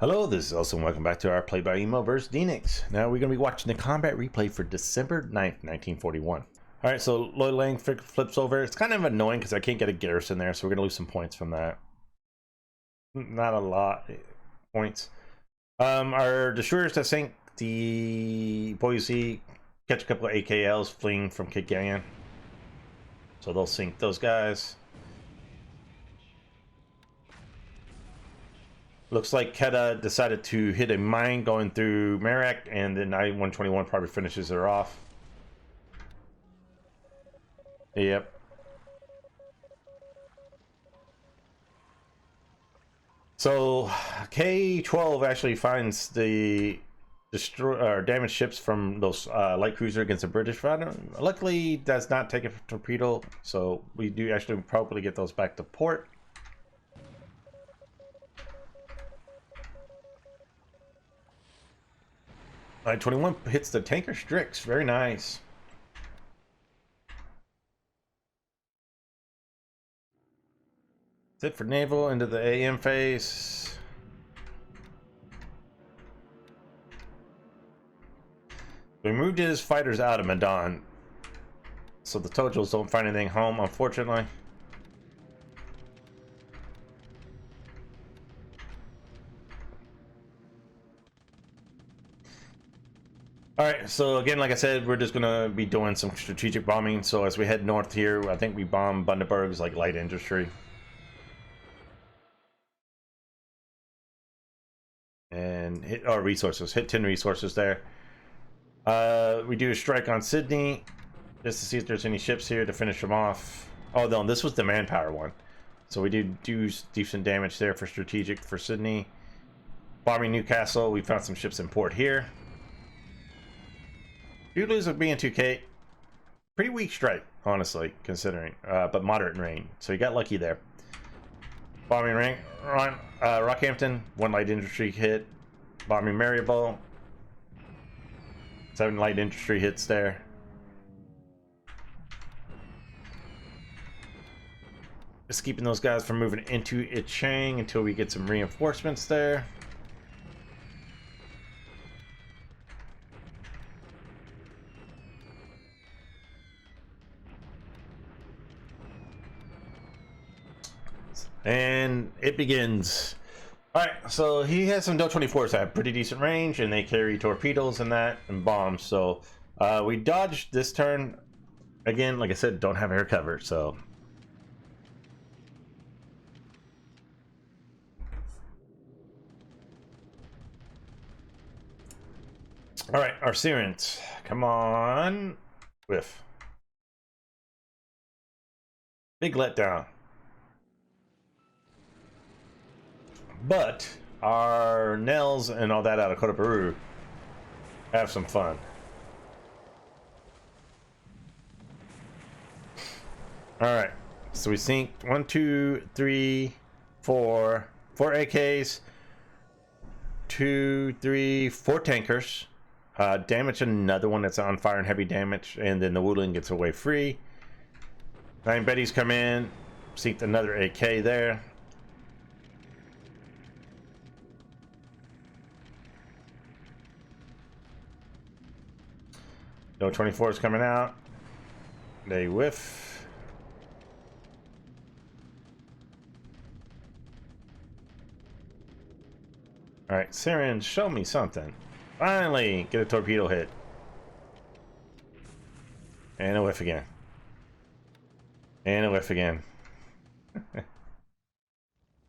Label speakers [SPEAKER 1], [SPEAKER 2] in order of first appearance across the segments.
[SPEAKER 1] Hello, this is Hellsen. Welcome back to our PBEM Vs Deaniks. Now we're going to be watching the combat replay for December 9th, 1941. Alright, so Lloyd Lang flips over. It's kind of annoying because I can't get a garrison there, so we're going to lose some points from that. Not a lot points. Our destroyers that sink the Boise catch a couple of AKLs fleeing from Kigalian. So they'll sink those guys. Looks like Keta decided to hit a mine going through Merak, and then I-121 probably finishes her off. Yep. So K-12 actually finds the damaged ships from those light cruiser against the British fighter. Luckily, does not take a torpedo, so we do actually probably get those back to port. I-21 hits the tanker Strix. Very nice. That's it for naval. Into the AM phase. We moved his fighters out of Medan, so the Tojos don't find anything home, unfortunately. Alright, so again, like I said, we're just gonna be doing some strategic bombing. So as we head north here, I think we bomb Bundaberg's like light industry. And hit our resources, hit 10 resources there. We do a strike on Sydney, just to see if there's any ships here to finish them off. Oh no, this was the manpower one. So we do decent damage there for strategic for Sydney. Bombing Newcastle, we found some ships in port here. You lose with B&2K. Pretty weak strike, honestly, considering, but moderate in range. So you got lucky there. Bombing rank, Rockhampton, 1 light industry hit. Bombing Marylebone, 7 light industry hits there. Just keeping those guys from moving into Ichang until we get some reinforcements there. And it begins. Alright, so he has some Do-24s that have pretty decent range, and they carry torpedoes and that, and bombs. So we dodged this turn. Again, like I said, don't have air cover, so. Alright, our Sirens. Come on. Whiff. Big letdown. But our Nels and all that out of Kota Peru have some fun. Alright, so we sink 1, 2, 3, 4 AKs, 2, 3, 4 tankers, damage another one that's on fire and heavy damage, and then the Woodland gets away free. 9 Bettys come in, sink another AK there. No 24s coming out. They whiff. Alright, Siren, show me something. Finally, get a torpedo hit. And a whiff again. And a whiff again.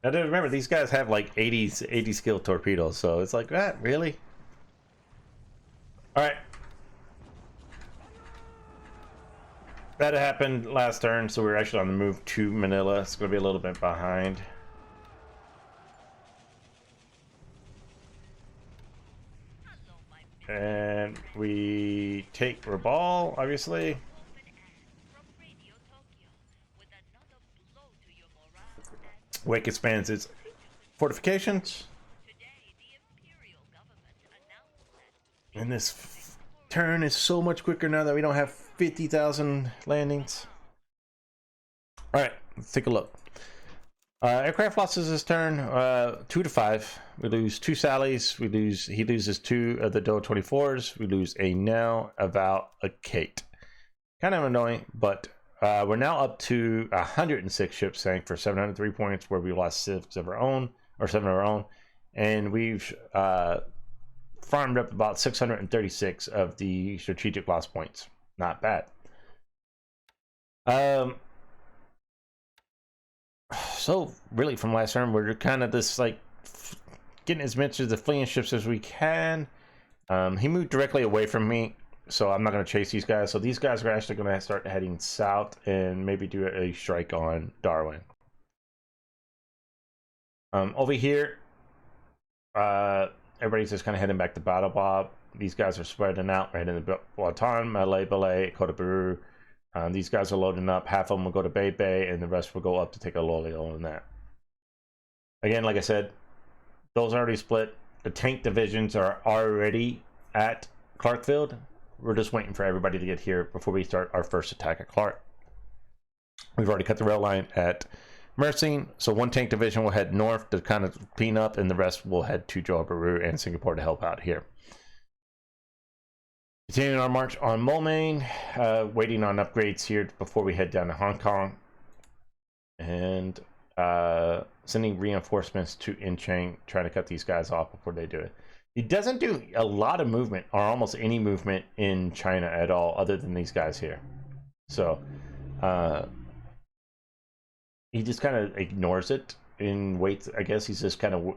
[SPEAKER 1] Now remember, these guys have like 80 skill torpedoes, so it's like, that, really? Alright. That happened last turn, so we're actually on the move to Manila. It's going to be a little bit behind. And we take Rabaul, obviously. Wake expands its fortifications. And this turn is so much quicker now that we don't have 50,000 landings. All right, let's take a look. Aircraft losses this turn, 2 to 5. We lose 2 Sallies. He loses 2 of the Do 24s. We lose a Nell, a Val, a Kate. Kind of annoying, but we're now up to 106 ships sank for 703 points, where we lost 6 of our own, or 7 of our own, and we've farmed up about 636 of the strategic loss points. Not bad. So really, from last turn, we're kind of this like getting as much of the fleeing ships as we can. He moved directly away from me, so I'm not going to chase these guys. So these guys are actually going to start heading south and maybe do a strike on Darwin. Over here, everybody's just kind of heading back to Battle Bob. These guys are spreading out right in the Watan, Malay, Balay, Kotabaru. These guys are loading up. Half of them will go to Bay Bay, and the rest will go up to take a Lolio on that. Again, like I said, those are already split. The tank divisions are already at Clarkfield. We're just waiting for everybody to get here before we start our first attack at Clark. We've already cut the rail line at Mersing, so 1 tank division will head north to kind of clean up, and the rest will head to Johor Bahru and Singapore to help out here. Continuing our march on Moulmein, waiting on upgrades here before we head down to Hong Kong, and sending reinforcements to Inchang, trying to cut these guys off before they do it. He doesn't do a lot of movement, or almost any movement, in China at all, other than these guys here. So he just kind of ignores it and waits. I guess he's just kind of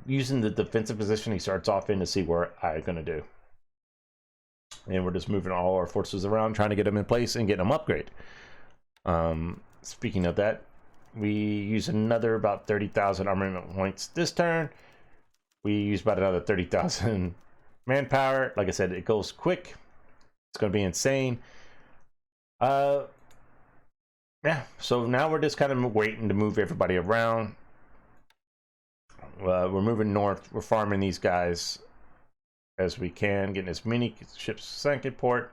[SPEAKER 1] using the defensive position he starts off in to see what I'm going to do. And we're just moving all our forces around, trying to get them in place and get them upgrade. Speaking of that, we use another about 30,000 armament points this turn. We use about another 30,000 manpower. Like I said, it goes quick. It's going to be insane. Yeah, so now we're just kind of waiting to move everybody around. We're moving north. We're farming these guys as we can, getting as many ships sank at port,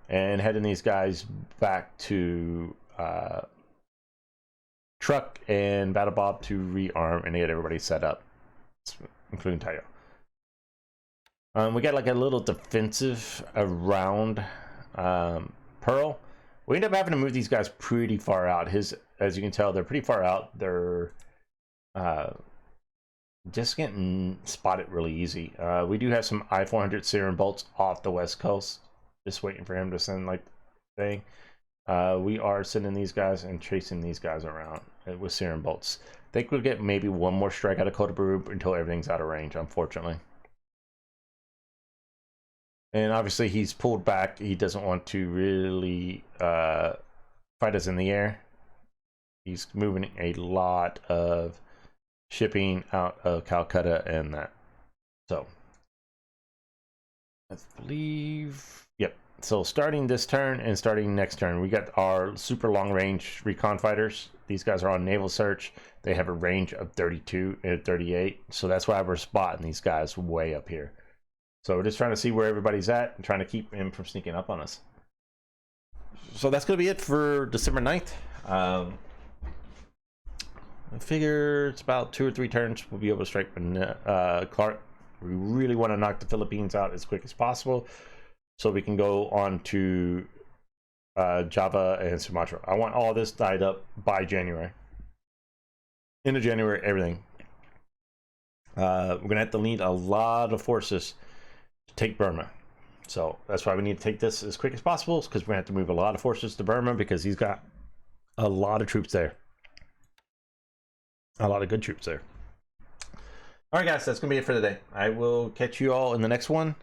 [SPEAKER 1] and heading these guys back to Truck and Battle Bob to rearm and get everybody set up, including Tayo. We got like a little defensive around Pearl. We end up having to move these guys pretty far out. As you can tell, they're pretty far out. They're just getting spotted really easy. We do have some I-400 Serum bolts off the west coast, just waiting for him to send like thing. We are sending these guys and chasing these guys around with Serum bolts. I think we'll get maybe one more strike out of Kotabaru until everything's out of range, unfortunately. And obviously he's pulled back. He doesn't want to really fight us in the air. He's moving a lot of shipping out of Calcutta and that. So let's believe, yep. So starting this turn and starting next turn, we got our super long range recon fighters. These guys are on naval search. They have a range of 32 and 38. So that's why we're spotting these guys way up here. So we're just trying to see where everybody's at and trying to keep him from sneaking up on us. So that's going to be it for December 9th. I figure it's about 2 or 3 turns we'll be able to strike Clark. We really want to knock the Philippines out as quick as possible so we can go on to Java and Sumatra. I want all this tied up by January. End of January, everything. We're going to have to lead a lot of forces to take Burma. So that's why we need to take this as quick as possible, because we're going to have to move a lot of forces to Burma because he's got a lot of troops there. A lot of good troops there. All right, guys, that's going to be it for today. I will catch you all in the next one.